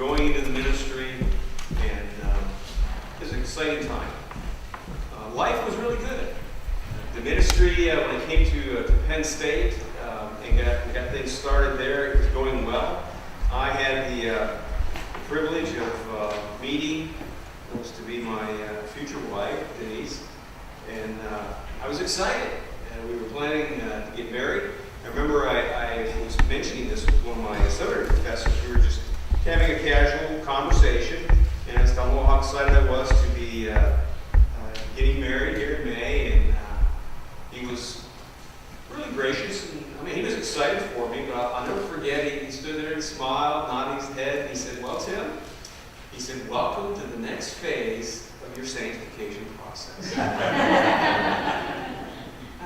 going into the ministry, and it was an exciting time. Life was really good. The ministry, when it came to Penn State and got things started there, it was going well. I had the privilege of meeting what was to be my future wife, Denise, and I was excited. We were planning to get married. I remember I was mentioning this with one of my seminary professors. We were just having a casual conversation, and I was telling him how excited I was to be getting married here in May, and he was really gracious, and I mean, he was excited for me, but I'll never forget, he stood there and smiled, nodding his head, and he said, "Well, Tim," he said, "welcome to the next phase of your sanctification process." And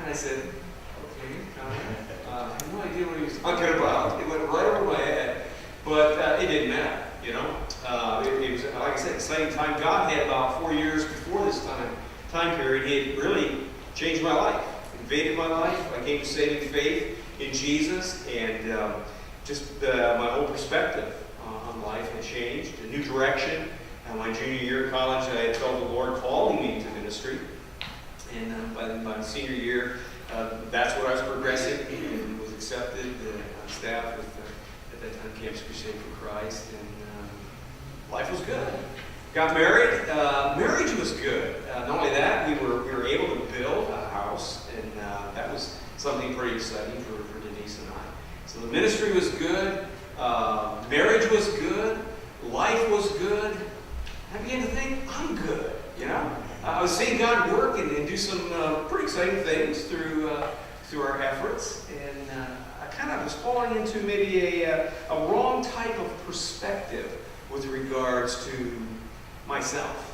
I said, "Okay, I had no idea what he was talking about." It went right over my head, but it didn't matter, you know. It was, like I said, exciting time. God had about 4 years before this time period, he had really changed my life, invaded my life. I came to saving faith in Jesus, and just my whole perspective on life had changed. A new direction. My junior year of college, I had felt the Lord calling me to ministry. And by my senior year, that's what I was progressing, and was accepted on staff with, at that time, Campus Crusade for Christ, and life was good. Got married. Marriage was good. Not only that, we were able to build a house, and that was something pretty exciting for Denise and I. So the ministry was good. Marriage was good. Life was good. I began to think, I'm good, you know? I was seeing God work and do some pretty exciting things through our efforts, and I kind of was falling into maybe a wrong type of perspective with regards to myself.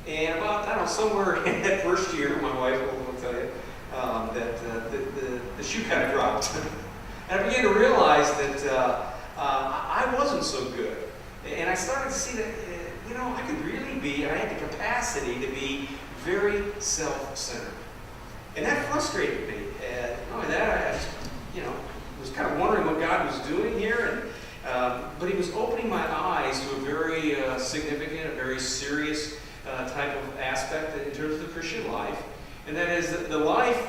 And about, I don't know, somewhere in that first year, my wife will tell you, that the shoe kind of dropped. And I began to realize that I wasn't so good. And I started to see that, you know, I could really be, I had the capacity to be very self-centered. And that frustrated me. And not only that, I just, you know, was kind of wondering what God was doing here. And but he was opening my eyes to a very significant, a very serious type of aspect in terms of the Christian life. And that is that the life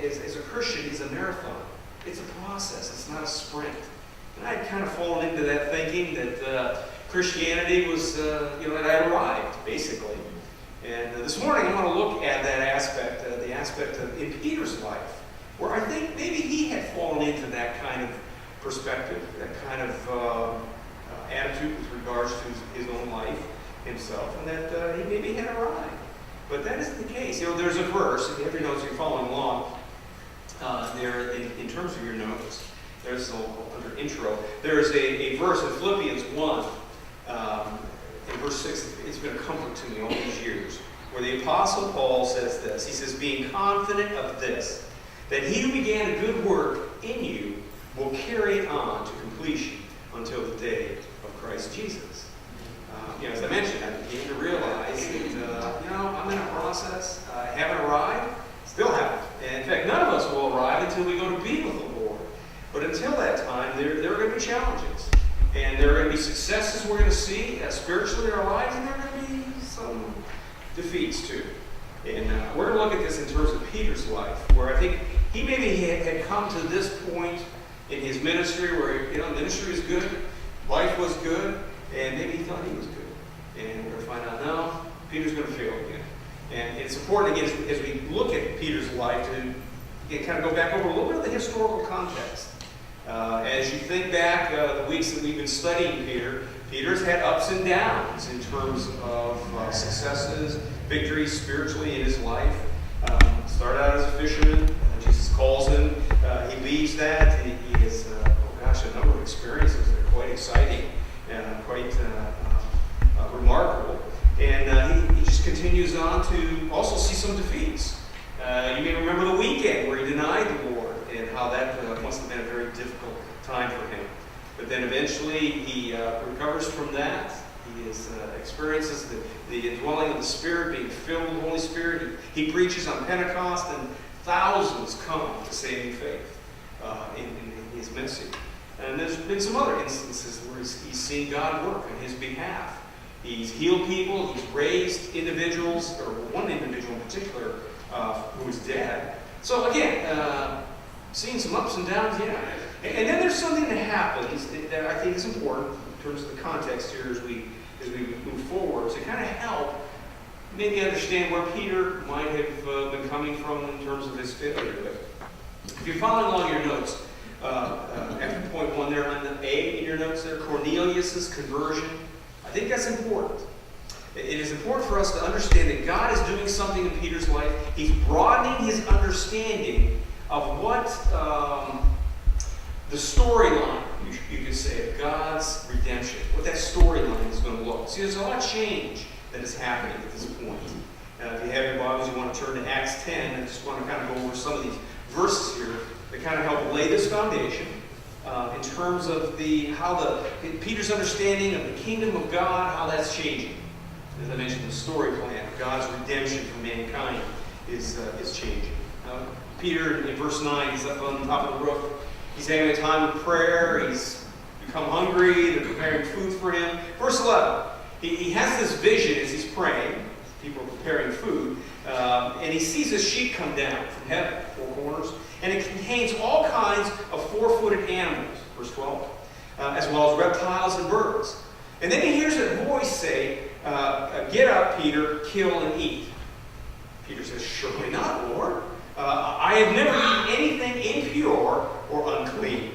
as a Christian is a marathon. It's a process. It's not a sprint. And I had kind of fallen into that thinking that Christianity was, you know, that I had arrived, basically. And this morning I want to look at that aspect, the aspect of in Peter's life, where I think maybe he had fallen into that kind of perspective, that kind of attitude with regards to his own life himself, and that he maybe had arrived. But that isn't the case. You know, there's a verse, if you have your notes, you're following along, there in terms of your notes, there's under intro, there's a verse in Philippians 1, in verse 6, it's been a comfort to me all these years, where the Apostle Paul says this. He says, "Being confident of this, that he who began a good work in you will carry it on to completion until the day of Christ Jesus." You know, as I mentioned, I began to realize that, you know, I'm in a process. I haven't arrived, still haven't. And in fact, none of us will arrive until we go to be with the Lord. But until that time, there are going to be challenges. And there are going to be successes we're going to see spiritually in our lives, and there are going to be some defeats too. And we're going to look at this in terms of Peter's life, where I think he maybe had come to this point in his ministry where, you know, ministry was good, life was good, and maybe he thought he was good. And we're going to find out, no, Peter's going to fail again. And it's important, again, as we look at Peter's life, to again, kind of go back over a little bit of the historical context. As you think back the weeks that we've been studying Peter's had ups and downs in terms of successes, victories spiritually in his life. Started out as a fisherman. Jesus calls him. He leaves that. He has, a number of experiences that are quite exciting and quite remarkable. And he just continues on to also see some defeats. You may remember the weekend where he denied the Lord, and how that must have been a very difficult time for him. But then eventually he recovers from that. He experiences the indwelling of the Spirit, being filled with the Holy Spirit. He preaches on Pentecost, and thousands come to saving faith in his message. And there's been some other instances where he's seen God work on his behalf. He's healed people, he's raised individuals, or one individual in particular who was dead. So again, seeing some ups and downs, yeah. And then there's something that happens that I think is important in terms of the context here as we move forward to kind of help maybe understand where Peter might have been coming from in terms of his failure. But if you're following along your notes, after point 1 there on the A in your notes there, Cornelius' conversion, I think that's important. It is important for us to understand that God is doing something in Peter's life. He's broadening his understanding of what the storyline, you could say, of God's redemption, what that storyline is going to look. See, there's a lot of change that is happening at this point. If you have your Bibles, you want to turn to Acts 10. I just want to kind of go over some of these verses here that kind of help lay this foundation in terms of Peter's understanding of the kingdom of God, how that's changing. As I mentioned, the story plan of God's redemption for mankind is changing. Peter, in verse 9, he's up on top of the roof. He's having a time of prayer. He's become hungry. They're preparing food for him. Verse 11, he has this vision as he's praying. People are preparing food. And he sees a sheet come down from heaven, 4 corners. And it contains all kinds of 4-footed animals, verse 12, as well as reptiles and birds. And then he hears a voice say, "Get up, Peter, kill and eat." Peter says, "Surely not, Lord. I have never eaten anything impure or unclean."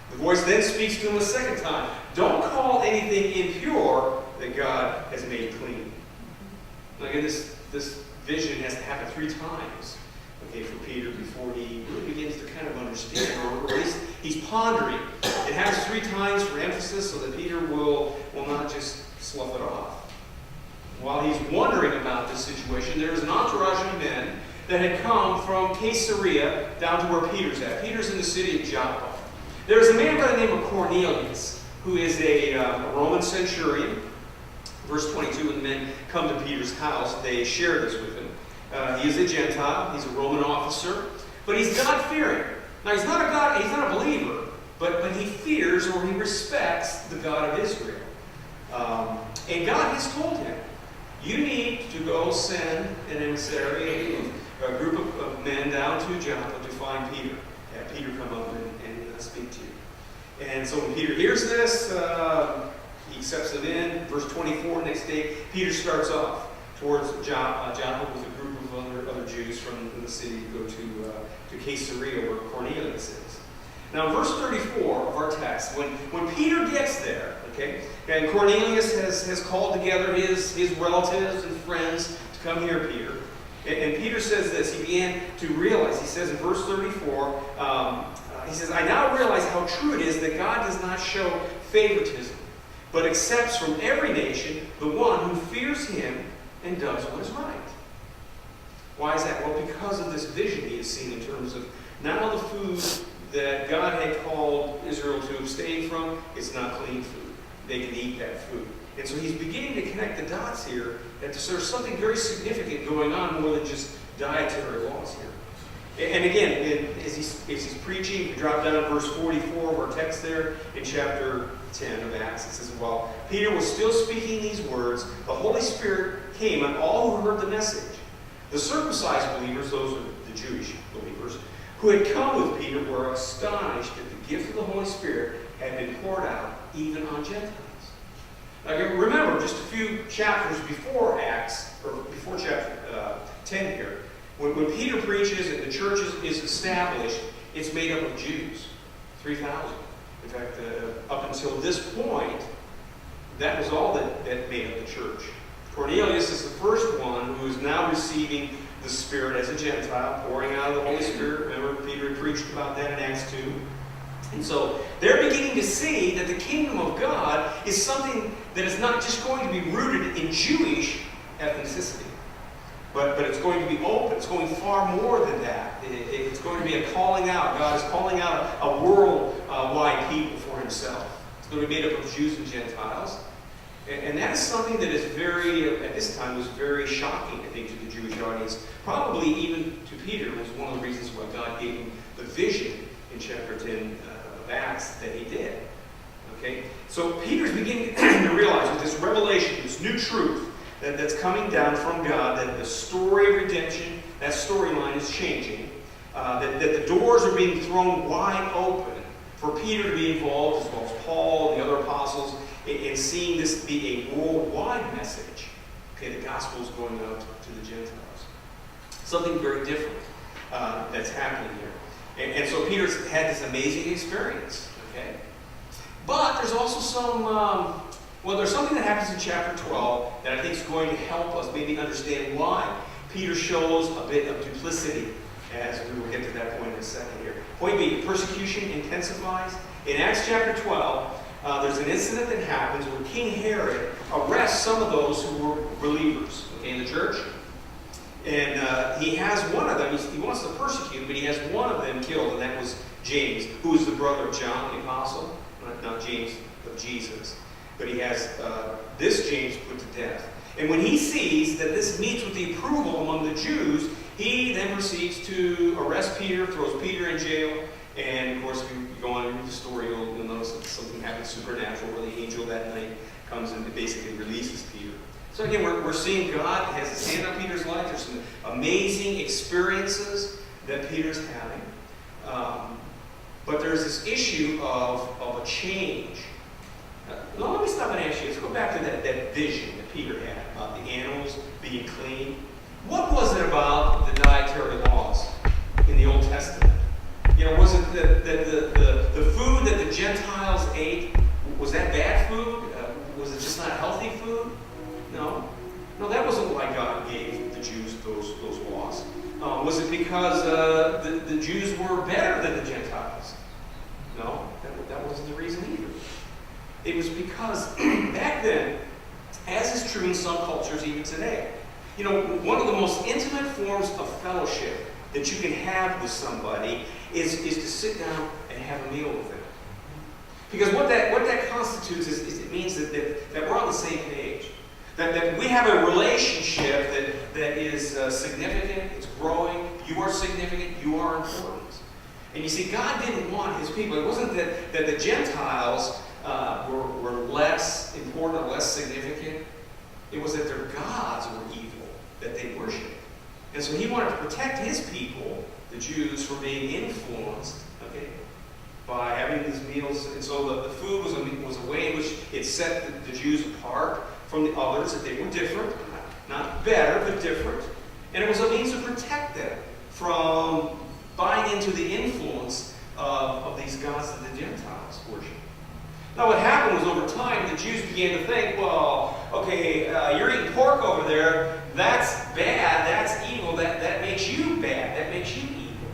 The voice then speaks to him a second time. "Don't call anything impure that God has made clean." Now again, this vision has to happen 3 times, okay, for Peter before he really begins to kind of understand, or at least he's pondering. It happens 3 times for emphasis so that Peter will not just slough it off. While he's wondering about this situation, there is an entourage of men that had come from Caesarea down to where Peter's at. Peter's in the city of Joppa. There's a man by the name of Cornelius, who is a Roman centurion. Verse 22, when the men come to Peter's house, they share this with him. He is a Gentile. He's a Roman officer. But he's God-fearing. Now, he's not a believer, but he fears or he respects the God of Israel. And God has told him, you need to go send an emissary, a group of men down to Joppa to find Peter. Have Peter come up and speak to you. And so when Peter hears this, he accepts them in. Verse 24, next day, Peter starts off towards Joppa with a group of other Jews from the city to go to Caesarea, where Cornelius is. Now, in verse 34 of our text, when Peter gets there, okay, and Cornelius has called together his relatives and friends to come hear Peter. And Peter says this, he began to realize, he says in verse 34, he says, "I now realize how true it is that God does not show favoritism, but accepts from every nation the one who fears him and does what is right." Why is that? Well, because of this vision he has seen in terms of now the food that God had called Israel to abstain from, it's not clean food. They can eat that food. And so he's beginning to connect the dots here that there's something very significant going on more than just dietary laws here. And again, as he's preaching, we drop down to verse 44 of our text there in chapter 10 of Acts. It says, while Peter was still speaking these words, the Holy Spirit came on all who heard the message. The circumcised believers, those are the Jewish believers, who had come with Peter were astonished that the gift of the Holy Spirit had been poured out even on Gentiles. Now remember, just a few chapters before Acts, or before chapter 10 here, when Peter preaches and the church is established, it's made up of Jews, 3,000. In fact, up until this point, that was all that made up the church. Cornelius is the first one who is now receiving the Spirit as a Gentile, pouring out of the Holy Spirit. Remember, Peter preached about that in Acts 2. And so they're beginning to see that the kingdom of God is something that is not just going to be rooted in Jewish ethnicity, but it's going to be open. It's going far more than that. It's going to be a calling out. God is calling out a worldwide people for himself. It's going to be made up of Jews and Gentiles. And that is something that is at this time, was very shocking, I think, to the Jewish audience. Probably even to Peter was one of the reasons why God gave him the vision in chapter 10 of Acts that truth that's coming down from God, that the story of redemption, that storyline is changing, that the doors are being thrown wide open for Peter to be involved, as well as Paul and the other apostles, in seeing this be a worldwide message. Okay, the gospel is going out to the Gentiles. Something very different that's happening here. And so Peter's had this amazing experience. Okay? But there's also there's something that happens in chapter 12 that I think is going to help us maybe understand why Peter shows a bit of duplicity, as we will get to that point in a second here. Point B, persecution intensifies. In Acts chapter 12, there's an incident that happens where King Herod arrests some of those who were believers in the church. And he has one of them, he wants to persecute, but he has one of them killed, and that was James, who is the brother of John the Apostle. Not James of Jesus, but he has this James put to death. And when he sees that this meets with the approval among the Jews, he then proceeds to arrest Peter, throws Peter in jail, and of course, if you go on and read the story, you'll notice that something happens supernatural where the angel that night comes and basically releases Peter. So again, we're seeing God has his hand on Peter's life. There's some amazing experiences that Peter's having. But there's this issue of a change. Now, let me stop and ask you, let's go back to that vision that Peter had about the animals being clean. What was it about the dietary laws in the Old Testament? Was it the food that the Gentiles ate, was that bad food? Was it just not healthy food? No, that wasn't why God gave the Jews those laws. Was it because the Jews were better than the Gentiles? No, that wasn't the reason either. It was because back then, as is true in some cultures even today, one of the most intimate forms of fellowship that you can have with somebody is to sit down and have a meal with them. Because what that constitutes is it means that we're on the same page. That we have a relationship that is significant, it's growing, you are significant, you are important. And you see, God didn't want his people. It wasn't that the Gentiles were less important or less significant. It was that their gods were evil, that they worshiped. And so he wanted to protect his people, the Jews, from being influenced, by having these meals. And so the food was a way in which it set the Jews apart from the others, that they were different, not better, but different. And it was a means to protect them from buying into the influence of these gods that the Gentiles worship. Now what happened was, over time, the Jews began to think, you're eating pork over there, that's bad, that's evil, that makes you bad, that makes you evil.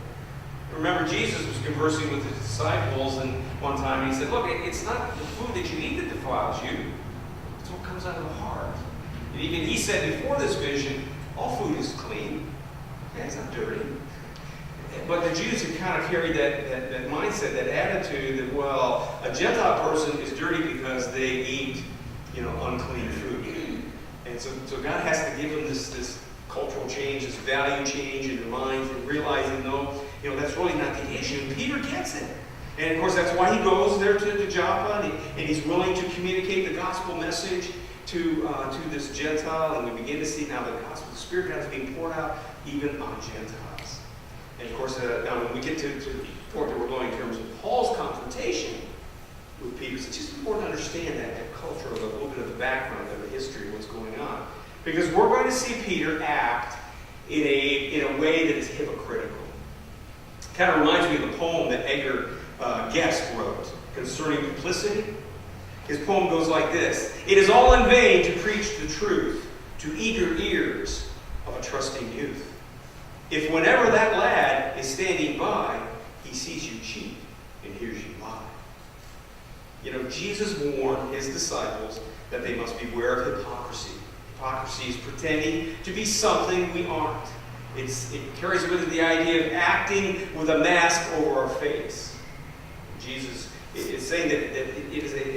Remember, Jesus was conversing with his disciples, and one time he said, look, it's not the food that you eat that defiles you, it's what comes out of the heart. And even he said before this vision, all food is clean, it's not dirty. But the Jews had kind of carried that mindset, that attitude that, a Gentile person is dirty because they eat, unclean food. And so God has to give them this cultural change, this value change in their minds, and realizing, that's really not the issue. And Peter gets it. And of course, that's why he goes there to Joppa, and he's willing to communicate the gospel message to this Gentile. And we begin to see now the gospel, the Spirit of God is being poured out even on Gentiles. And of course, now when we get to the point that we're going in terms of Paul's confrontation with Peter, it's just important to understand that culture, a little bit of the background of the history of what's going on. Because we're going to see Peter act in a way that is hypocritical. It kind of reminds me of the poem that Edgar Guest wrote concerning duplicity. His poem goes like this: "It is all in vain to preach the truth to eager ears of a trusting youth. If whenever that lad is standing by, he sees you cheat and hears you lie." Jesus warned his disciples that they must beware of hypocrisy. Hypocrisy is pretending to be something we aren't. It carries with it the idea of acting with a mask over our face. Jesus is saying that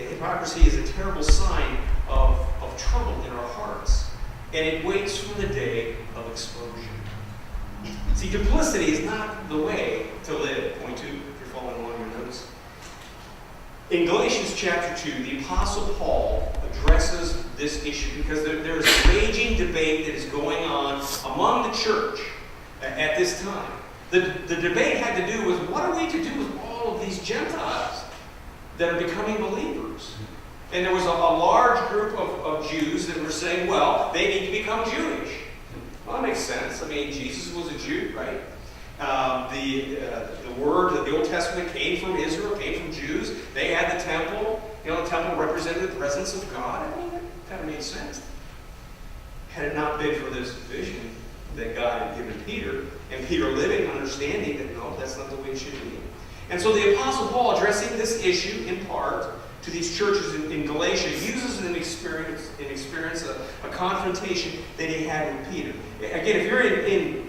hypocrisy is a terrible sign of trouble in our hearts, and it waits for the day of exposure. See, duplicity is not the way to live. Point 2, if you're following along your notes. In Galatians chapter 2, the Apostle Paul addresses this issue because there is a raging debate that is going on among the church at this time. The debate had to do with what are we to do with all of these Gentiles that are becoming believers? And there was a large group of Jews that were saying, well, they need to become Jewish. Well, that makes sense. I mean, Jesus was a Jew, right? The word, the Old Testament came from Israel, came from Jews. They had the temple. You know, the temple represented the presence of God. I mean, that kind of made sense. Had it not been for this vision that God had given Peter, and Peter living, understanding that, no, that's not the way it should be. And so the Apostle Paul, addressing this issue in part to these churches in Galatia, uses an experience, a confrontation that he had with Peter. Again, if you're in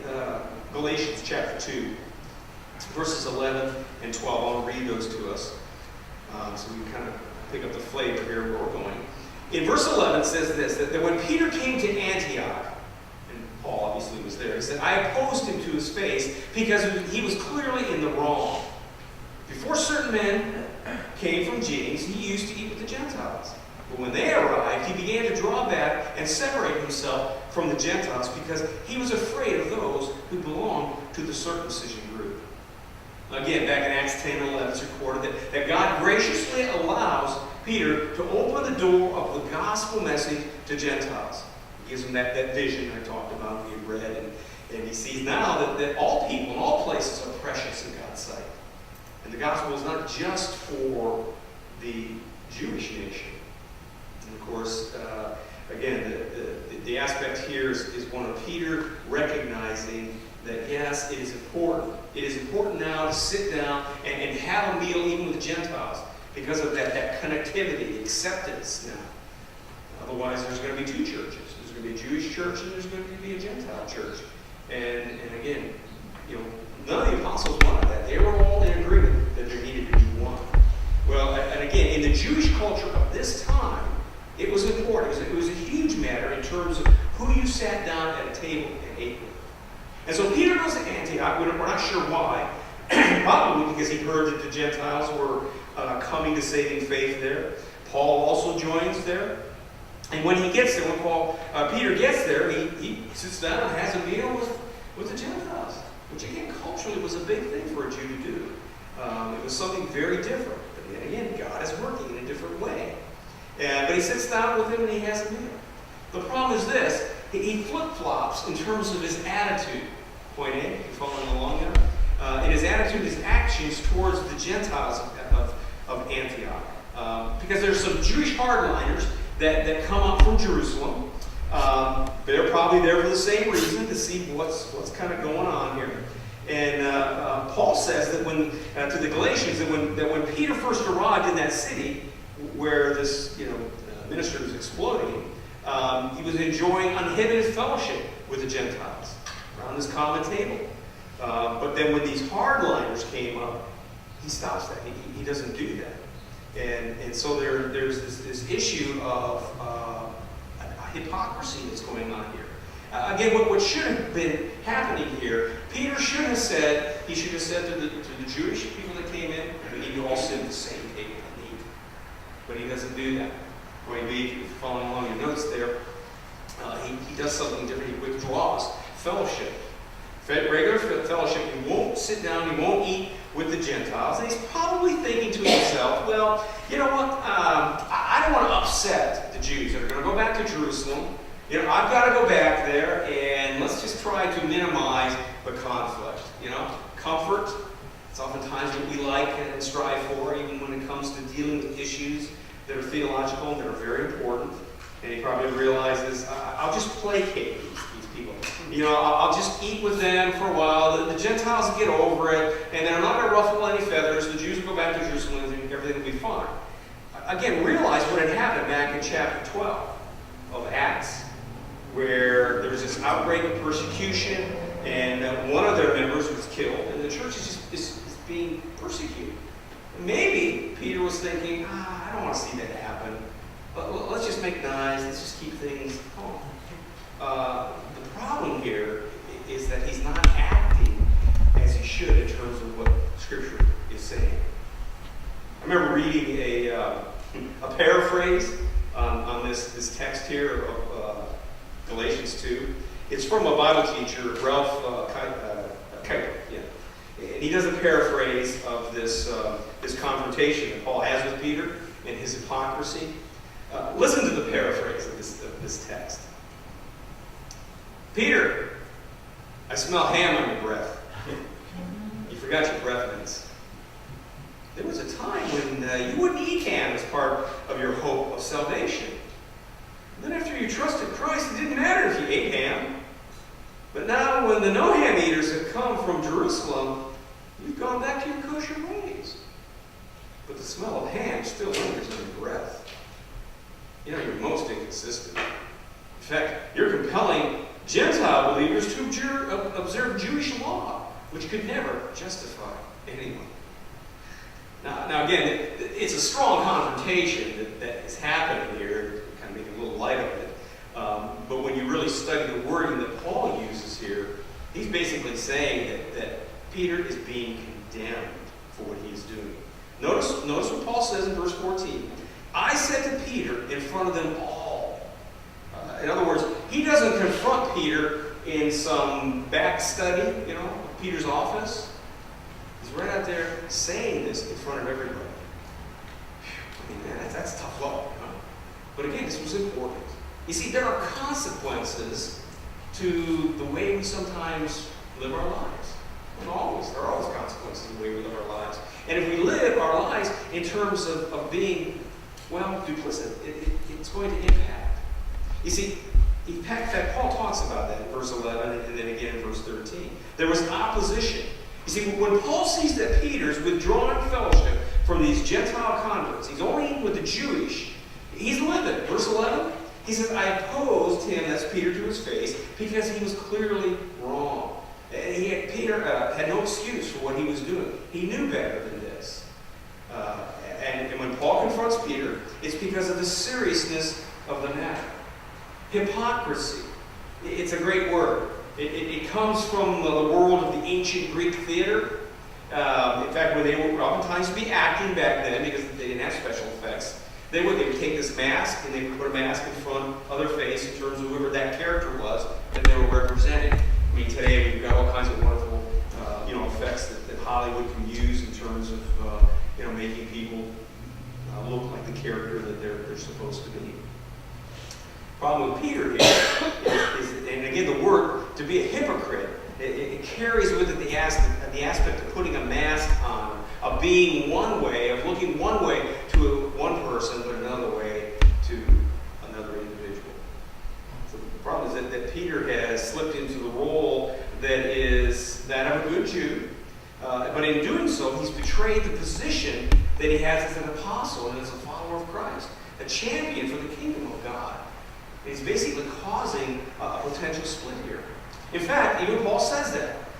Galatians chapter 2, verses 11 and 12, I'll read those to us so we can kind of pick up the flavor here where we're going. In verse 11 it says this, that when Peter came to Antioch, and Paul obviously was there, he said, I opposed him to his face because he was clearly in the wrong. Before certain men came from James, he used to eat with the Gentiles. But when they arrived, he began to draw back and separate himself from the Gentiles because he was afraid of those who belonged to the circumcision group. Again, back in Acts 10 and 11, it's recorded that God graciously allows Peter to open the door of the gospel message to Gentiles. He gives him that vision I talked about, we had read, and he sees now that all people in all places are precious in God's sight. And the gospel is not just for the Jewish nation. And of course, again, the aspect here is one of Peter recognizing that, yes, it is important. It is important now to sit down and have a meal even with Gentiles because of that connectivity, acceptance now. Otherwise, there's going to be two churches. There's going to be a Jewish church and there's going to be a Gentile church. And again, none of the apostles wanted that. They were all in agreement that there needed to be one. Well, and again, in the Jewish culture of this time, it was important. It was a huge matter in terms of who you sat down at a table and ate with. And so Peter goes to Antioch. We're not sure why. Probably because he heard that the Gentiles were coming to saving faith there. Paul also joins there. And when he gets there, when Peter gets there, he sits down and has a meal with the Gentiles. Which again, culturally was a big thing for a Jew to do. It was something very different. But again, God is working in a different way. But he sits down with him and he has a meal. The problem is this, he flip-flops in terms of his attitude. Point A, you following along there? In his attitude, his actions towards the Gentiles of Antioch. Because there's some Jewish hardliners that come up from Jerusalem. They're probably there for the same reason, to see what's kind of going on here. And Paul says that to the Galatians that when Peter first arrived in that city where this ministry was exploding, he was enjoying uninhibited fellowship with the Gentiles around this common table. But then when these hardliners came up, he stops that. He doesn't do that. And so there's this issue of hypocrisy that's going on here. Again, what should have been happening here, Peter should have said, to the Jewish people that came in, we need to all sit at the same table and eat. But he doesn't do that. Going to be, following along your notes there, he does something different. He withdraws fellowship. Regular fellowship, he won't sit down, he won't eat with the Gentiles. And he's probably thinking to himself, well, you know what, I don't want to upset the Jews that are going to go back to Jerusalem. I've got to go back there, and let's just try to minimize the conflict. Comfort, it's oftentimes what we like and strive for, even when it comes to dealing with issues that are theological and that are very important. And he probably realizes, I'll just placate these people. I'll just eat with them for a while. The Gentiles will get over it, and then I'm not going to ruffle any feathers. The Jews will go back to Jerusalem, and everything will be fine. Again, realize what had happened back in chapter 12 of Acts, where there was this outbreak of persecution, and one of their members was killed, and the church is being persecuted. Maybe Peter was thinking, I don't want to see that happen. Let's just make nice. Let's just keep things calm. The problem here is that he's not acting as he should in terms of what Scripture is saying. I remember reading a paraphrase on this text here of Galatians 2. It's from a Bible teacher, Ralph Kuyper. Yeah. And he does a paraphrase of this confrontation that Paul has with Peter and his hypocrisy. Listen to the paraphrase of this text. Peter, I smell ham on your breath. You forgot your breath mints. There was a time when you wouldn't eat ham as part of your hope of salvation. And then after you trusted Christ, it didn't matter if you ate ham. But now when the no-ham eaters have come from Jerusalem, you've gone back to your kosher ways. But the smell of ham still lingers in your breath. You know, you're most inconsistent. In fact, you're compelling Gentile believers to observe Jewish law, which could never justify anyone. Now again, it's a strong confrontation that is happening here, kind of making a little light of it. But when you really study the wording that Paul uses here, he's basically saying that Peter is being condemned for what he's doing. Notice what Paul says in verse 14. I said to Peter in front of them all. In other words, he doesn't confront Peter in some back study, Peter's office. He's right out there saying this in front of everybody. I mean, man, that's tough love. But again, this was important. You see, there are consequences to the way we sometimes live our lives. There are always consequences to the way we live our lives. And if we live our lives in terms of being, duplicit, it's going to impact. You see, in fact, Paul talks about that in verse 11 and then again in verse 13. There was opposition. You see, when Paul sees that Peter's withdrawing fellowship from these Gentile converts, he's only eating with the Jewish, he's livid. Verse 11, he says, I opposed him, that's Peter, to his face, because he was clearly wrong. Peter had no excuse for what he was doing. He knew better than this. And when Paul confronts Peter, it's because of the seriousness of the matter. Hypocrisy. It's a great word. It comes from the world of the ancient Greek theater. In fact, when they would oftentimes be acting back then, because they didn't have special effects, they would take this mask and they would put a mask in front of their face in terms of whoever that character was that they were representing. I mean, today we've got all kinds of wonderful effects that Hollywood can use in terms of making people look like the character that they're supposed to be. Problem with Peter here is and again, the word to be a hypocrite, it carries with it the aspect of putting a mask on, of being one way, of looking one way to one person, but another way to another individual. So the problem is that Peter has slipped into the role that is that of a good Jew, but in doing so, he's betrayed the position that he has as an apostle and as a follower of Christ, a champion for the kingdom of God. He's basically causing a potential split here. In fact, even Paul says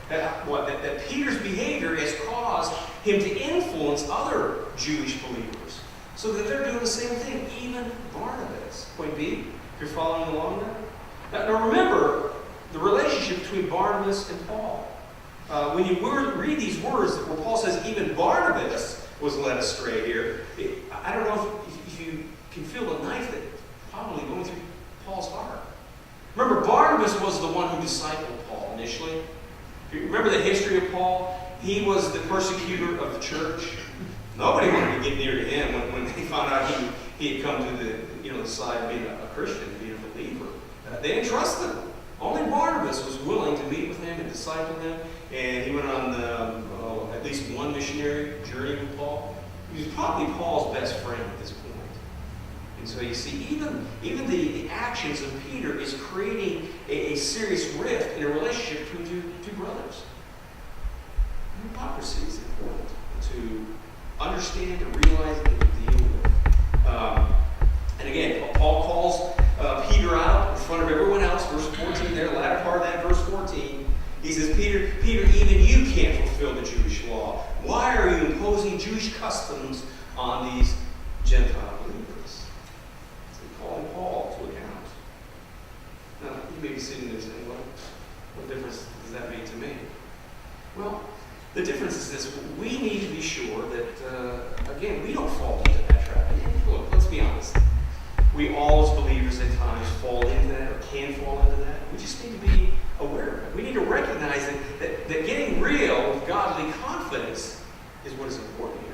that Peter's behavior has caused him to influence other Jewish believers so that they're doing the same thing, even Barnabas. Point B, if you're following along there. Now remember the relationship between Barnabas and Paul. When you read these words where Paul says even Barnabas was led astray here, I don't know if you can feel the knife that probably going through Paul's heart. Remember, Barnabas was the one who discipled Paul initially. If you remember the history of Paul, he was the persecutor of the church. Nobody wanted to get near to him when they found out he had come to the side of being a Christian, being a believer. They didn't trust him. Only Barnabas was willing to meet with him and disciple him, and he went on at least one missionary journey with Paul. He was probably Paul's best friend at this point. And so you see, even the actions of Peter is creating a serious rift in a relationship between two brothers. Hypocrisy is important to understand, to realize, and to deal with. And again, Paul calls Peter out in front of everyone else. Verse 14 there, the latter part of that, verse 14. He says, Peter, even you can't fulfill the Jewish law. Why are you imposing Jewish customs on these Gentile believers? So calling Paul to account. Now, you may be sitting there saying, well, what difference does that make to me? Well, the difference is this. We need to be sure that, again, we don't fall into that trap. And look, let's be honest. We can fall into that. We just need to be aware of it. We need to recognize that getting real with godly confidence is what is important here.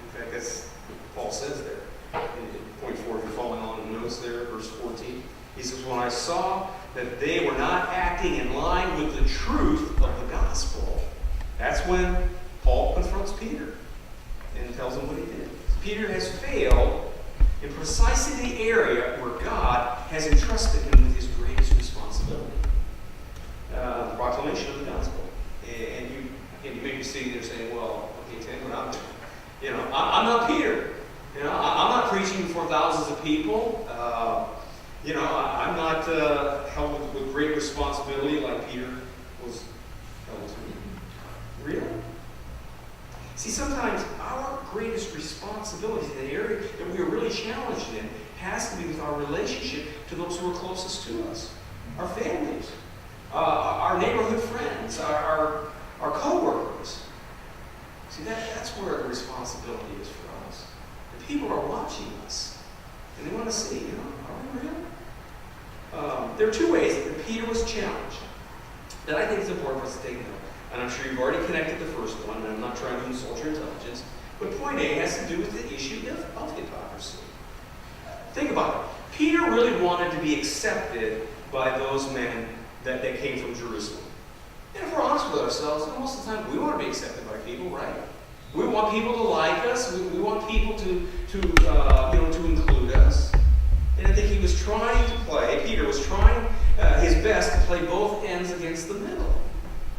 In fact, that's what Paul says there. In point 4, if you're following on in the notes there, verse 14. He says, when I saw that they were not acting in line with the truth of the gospel, that's when Paul confronts Peter and tells him what he did. Peter has failed in precisely the area where God has entrusted him with his greatest responsibility. The proclamation of the gospel. And you maybe see there saying, well, okay, Tim, what I'm doing. I'm not Peter. I'm not preaching before thousands of people. I'm not held with great responsibility like Peter was held to. Really? See, sometimes our greatest responsibility in the area that we are really challenged in has to be with our relationship to those who are closest to us. Our families, our neighborhood friends, our co-workers. See, that's where the responsibility is for us. The people are watching us, and they want to see, are we real? There are two ways that Peter was challenged that I think is important for us to take note. And I'm sure you've already connected the first one, and I'm not trying to insult your intelligence. But point A has to do with the issue of hypocrisy. Think about it. Peter really wanted to be accepted by those men that came from Jerusalem. And if we're honest with ourselves, most of the time we want to be accepted by people, right? We want people to like us. We want people to include us. And I think he was trying to play, Peter was trying his best to play both ends against the middle.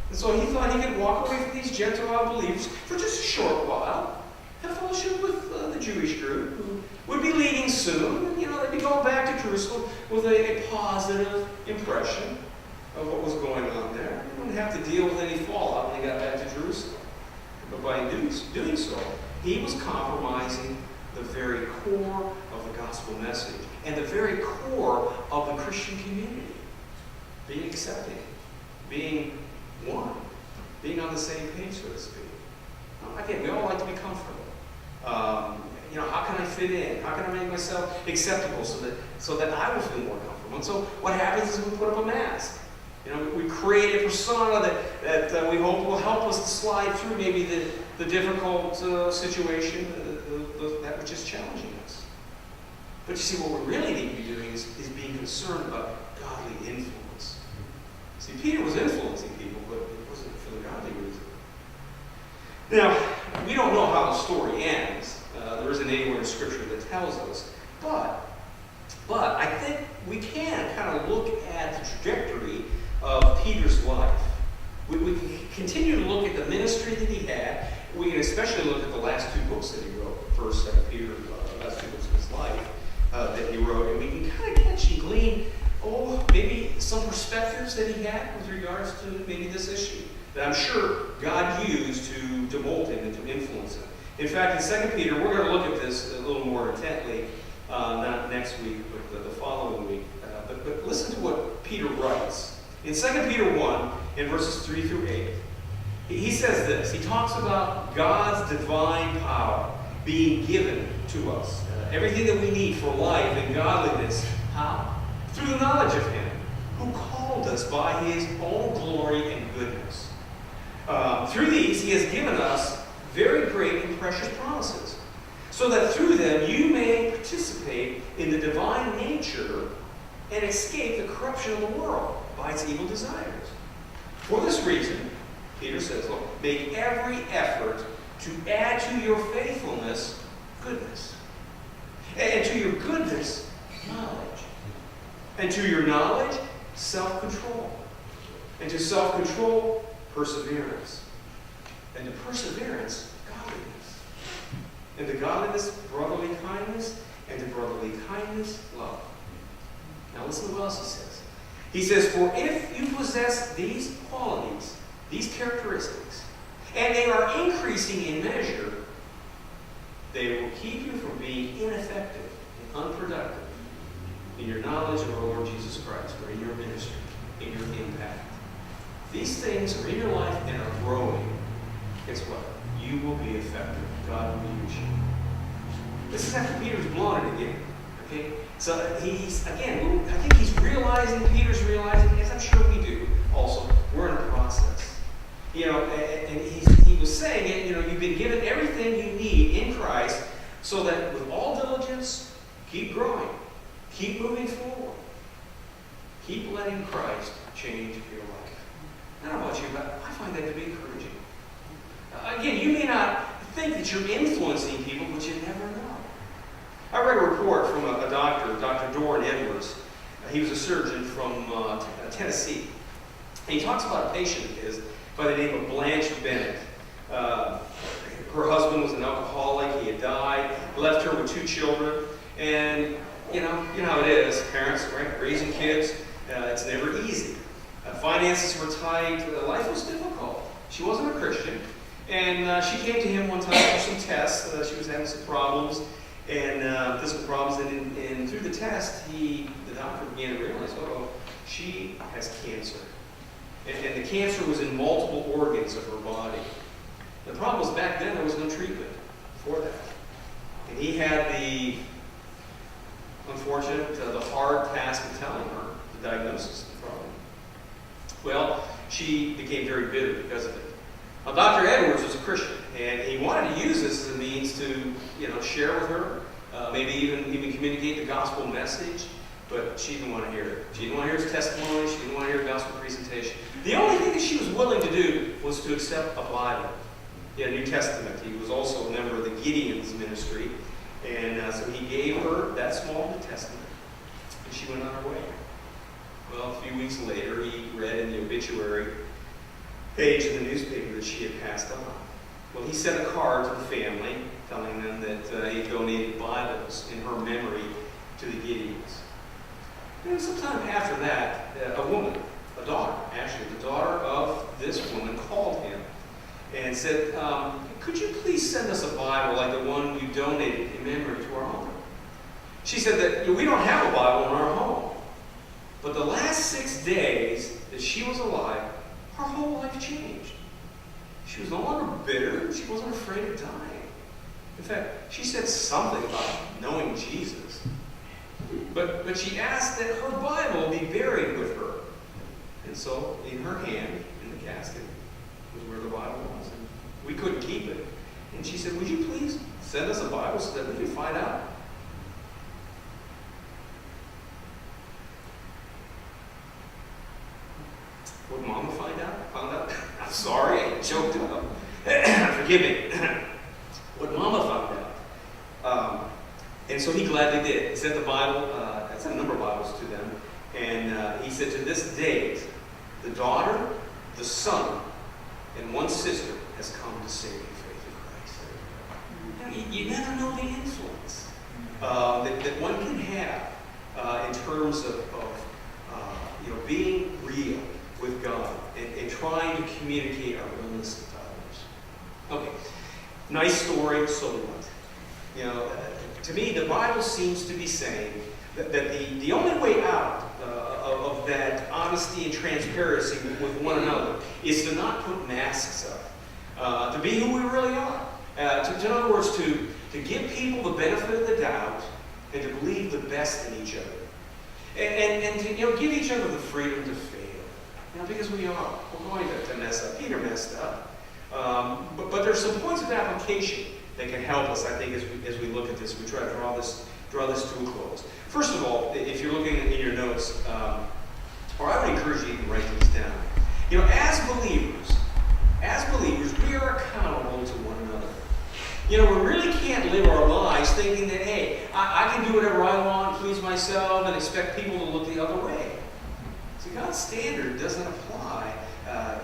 And so he thought he could walk away from these Gentile believers for just a short while, have fellowship with the Jewish group, who would be leaving soon. They'd be going back to Jerusalem with a positive impression of what was going on there. They wouldn't have to deal with any fallout when they got back to Jerusalem. But by doing so, he was compromising the very core of the gospel message and the very core of the Christian community. Being accepting, being one, being on the same page, so to speak. Again, we all like to be comfortable. How can I fit in? How can I make myself acceptable so that I will feel more comfortable? And so what happens is we put up a mask. We create a persona that we hope will help us to slide through maybe the difficult situation, that which is challenging us. But you see, what we really need to be doing is being concerned about godly influence. See, Peter was influencing people, but it wasn't for the godly reason. Now, we don't know how the story ends. There isn't anywhere in Scripture that tells us. But I think we can kind of look at the trajectory of Peter's life. We can continue to look at the ministry that he had. We can especially look at the last two books that he wrote, 1st, 2nd Peter, the last two books of his life that he wrote. And we can kind of catch and glean, maybe some perspectives that he had with regards to maybe this issue that I'm sure God used to mold him and to influence him. In fact, in 2 Peter, we're going to look at this a little more intently, not next week, but the following week. But listen to what Peter writes. In 2 Peter 1, in verses 3 through 8, he says this. He talks about God's divine power being given to us. Everything that we need for life and godliness. How? Through the knowledge of Him who called us by His own glory and goodness. Through these, He has given us very great and precious promises, so that through them you may participate in the divine nature and escape the corruption of the world by its evil desires. For this reason, Peter says, look, make every effort to add to your faithfulness goodness, and to your goodness knowledge, and to your knowledge self-control, and to self-control perseverance, and to perseverance godliness, and to godliness brotherly kindness, and to brotherly kindness love. Now listen to what else he says. He says, for if you possess these qualities, these characteristics, and they are increasing in measure, they will keep you from being ineffective and unproductive in your knowledge of our Lord Jesus Christ, or in your ministry, in your impact. These things are in your life and are growing. Guess what? You will be effective. God will use you. This is after Peter's blown it again. Okay? So he's, again, I think he's realizing, Peter's realizing, as I'm sure we do also, we're in a process. And he was saying, you've been given everything you need in Christ so that with all diligence, keep growing. Keep moving forward. Keep letting Christ change your life. I don't know about you, but I find that to be encouraging. Again, you may not think that you're influencing people, but you never know. I read a report from a doctor, Dr. Doran Edwards. He was a surgeon from Tennessee. And he talks about a patient of his by the name of Blanche Bennett. Her husband was an alcoholic. He had died, left her with 2 children. And you know how it is, parents, right? Raising kids, it's never easy. Finances were tight. Life was difficult. She wasn't a Christian. And she came to him one time for some tests. She was having some problems, and physical problems. And through the test, the doctor began to realize, she has cancer. And the cancer was in multiple organs of her body. The problem was back then there was no treatment for that. And he had the unfortunate, the hard task of telling her the diagnosis of the problem. Well, she became very bitter because of it. Now, Dr. Edwards was a Christian, and he wanted to use this as a means to, share with her, maybe even communicate the gospel message, but she didn't want to hear it. She didn't want to hear his testimony. She didn't want to hear a gospel presentation. The only thing that she was willing to do was to accept a Bible, a New Testament. He was also a member of the Gideon's ministry, and so he gave her that small New Testament, and she went on her way. Well, a few weeks later, he read in the obituary page in the newspaper that she had passed on. Well, he sent a card to the family telling them that he donated Bibles in her memory to the Gideons. And sometime after that, a woman, a daughter, actually, the daughter of this woman called him and said, could you please send us a Bible like the one you donated in memory to our home? She said that we don't have a Bible in our home. But the last 6 days that she was alive, her whole life changed. She was no longer bitter. She wasn't afraid of dying. In fact, she said something about knowing Jesus. But she asked that her Bible be buried with her. And so, in her hand, in the casket, was where the Bible was. And we couldn't keep it. And she said, would you please send us a Bible so that we can find out? Would Mama find out? Found out? I'm sorry, I choked up. Forgive me. Would Mama found out? And so he gladly did. He sent the Bible, sent a number of Bibles to them. And he said, to this date, the daughter, the son, and one sister has come to saving faith in Christ. You never know the influence that one can have in terms of being real with God and trying to communicate our illness to others. Okay, nice story, so what? To me, the Bible seems to be saying that the only way out of that honesty and transparency with one another is to not put masks up, to be who we really are. In other words, to give people the benefit of the doubt and to believe the best in each other. And to give each other the freedom to fail. Because we're going to mess up. Peter messed up. But there's some points of application that can help us, I think, as we look at this. We try to draw this to a close. First of all, if you're looking in your notes, or I would encourage you to write these down. As believers, we are accountable to one another. We really can't live our lives thinking that, hey, I can do whatever I want, please myself, and expect people to look the other way. See, God's standard doesn't apply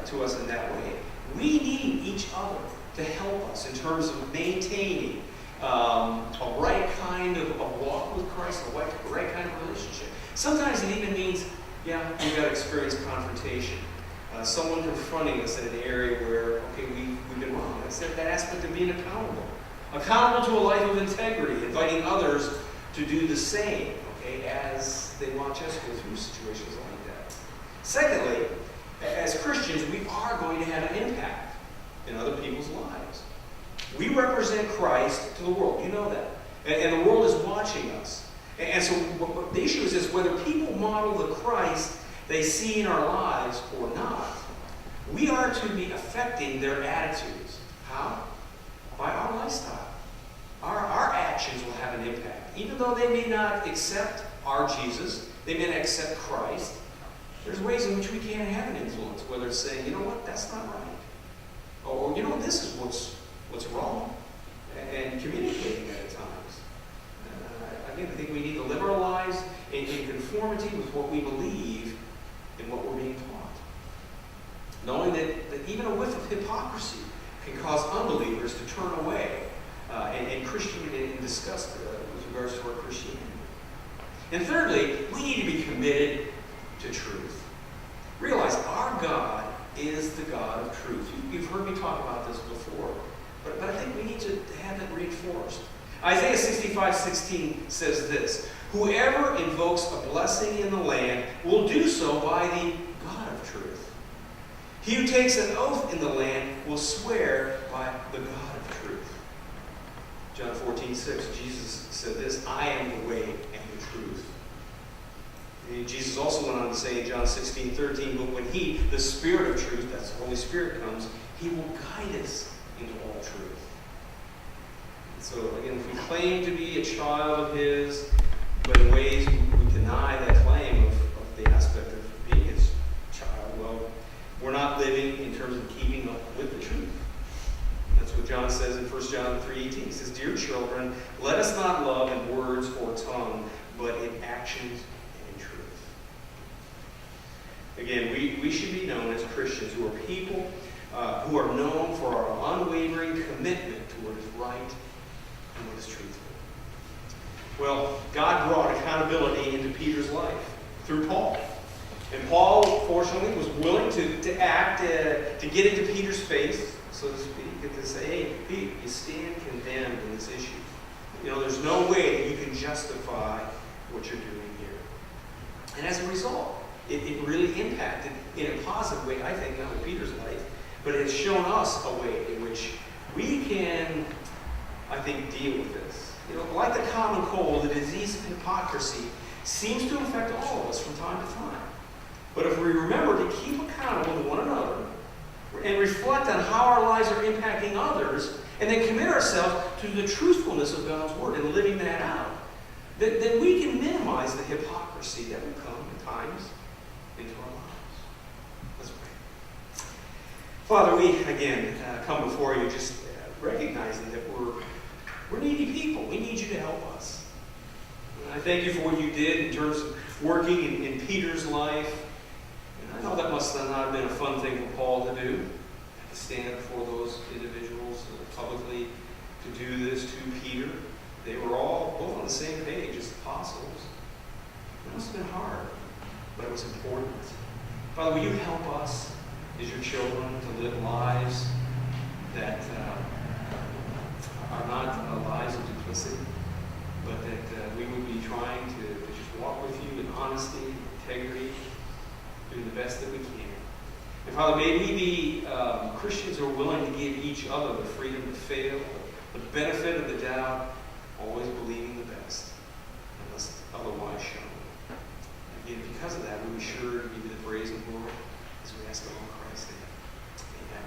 to us in that way. We need each other to help us in terms of maintaining a right kind of walk with Christ, a right kind of relationship. Sometimes it even means, we've got to experience confrontation. Someone confronting us in an area where, we've been wrong. That's that aspect of being accountable. Accountable to a life of integrity, inviting others to do the same, as they watch us go through situations like that. Secondly, as Christians, we are going to have an impact in other people's lives. We represent Christ to the world. You know that. And the world is watching us. And so the issue is this: whether people model the Christ they see in our lives or not, we are to be affecting their attitudes. How? By our lifestyle. Our actions will have an impact. Even though they may not accept our Jesus, they may not accept Christ, there's ways in which we can have an influence, whether it's saying, you know what, that's not right. Or, you know, this is what's wrong. And communicating that at times. Again, I think we need to live our lives in conformity with what we believe and what we're being taught. Knowing that even a whiff of hypocrisy can cause unbelievers to turn away and Christianity and disgust with regards to our Christianity. And thirdly, we need to be committed to truth. Realize our God is the God of truth. You've heard me talk about this before, but I think we need to have it reinforced. Isaiah 65:16 says this: whoever invokes a blessing in the land will do so by the God of truth. He who takes an oath in the land will swear by the God of truth. John 14:6, Jesus said this: I am the way and the truth. And Jesus also went on to say in John 16:13, but when He, the Spirit of truth, that's the Holy Spirit, comes, He will guide us into all truth. And so again, if we claim to be a child of His, but in ways we deny that claim of the aspect of being His child, well, we're not living in terms of keeping up with the truth. That's what John says in 1 John 3:18. He says, dear children, let us not love in words or tongue, but in actions and in truth. Again, we should be known as Christians who are people who are known for our unwavering commitment to what is right and what is truthful. Well, God brought accountability into Peter's life through Paul. And Paul, fortunately, was willing to act, to get into Peter's face, so to speak, and to say, hey, Pete, you stand condemned in this issue. You know, there's no way that you can justify what you're doing here. And as a result, it really impacted in a positive way, I think, not only Peter's life, but it has shown us a way in which we can, I think, deal with this. You know, like the common cold, the disease of hypocrisy seems to affect all of us from time to time. But if we remember to keep accountable to one another and reflect on how our lives are impacting others, and then commit ourselves to the truthfulness of God's Word and living that out, then we can minimize the hypocrisy that will come at times into our lives. Let's pray. Father, we again come before you just recognizing that we're needy people. We need you to help us. And I thank you for what you did in terms of working in Peter's life. I know that must not have been a fun thing for Paul to do, to stand before those individuals publicly, to do this to Peter. They were all both on the same page as apostles. It must have been hard, but it was important. Father, will you help us as your children to live lives that are not lives of duplicity, but that we would be trying to just walk with you in honesty, integrity, doing the best that we can. And Father, may we be Christians who are willing to give each other the freedom to fail, the benefit of the doubt, always believing the best, unless otherwise shown. Again, because of that, we be sure to give you the praise and glory as we ask it all in Christ's name. Amen.